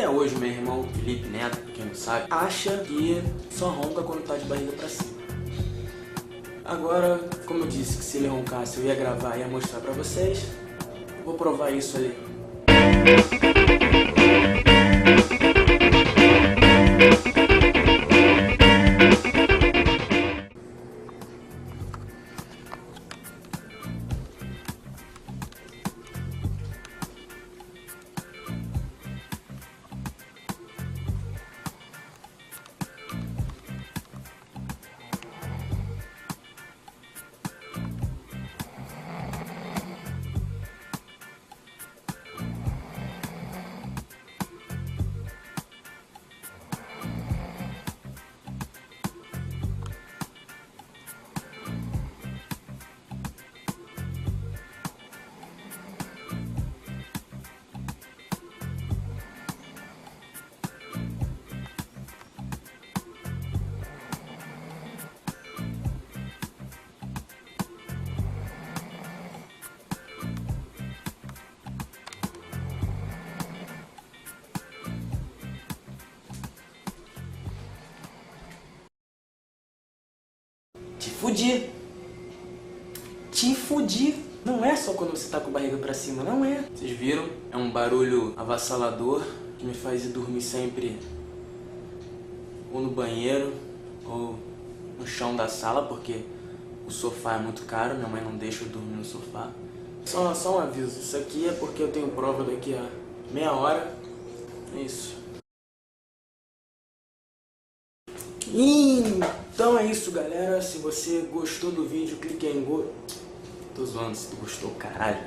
Até hoje, meu irmão Felipe Neto, pra quem não sabe, acha que só ronca quando tá de barriga pra cima. Agora, como eu disse que se ele roncasse eu ia gravar e ia mostrar pra vocês, vou provar isso ali. Te fudi. Te fudi. Não é só quando você tá com a barriga pra cima, não é. Vocês viram? É um barulho avassalador que me faz ir dormir sempre ou no banheiro ou no chão da sala, porque o sofá é muito caro, minha mãe não deixa eu dormir no sofá. Só um aviso, isso aqui é porque eu tenho prova daqui a meia hora. É isso. Então é isso, galera. Se você gostou do vídeo, clique aí em Tô zoando se tu gostou, caralho.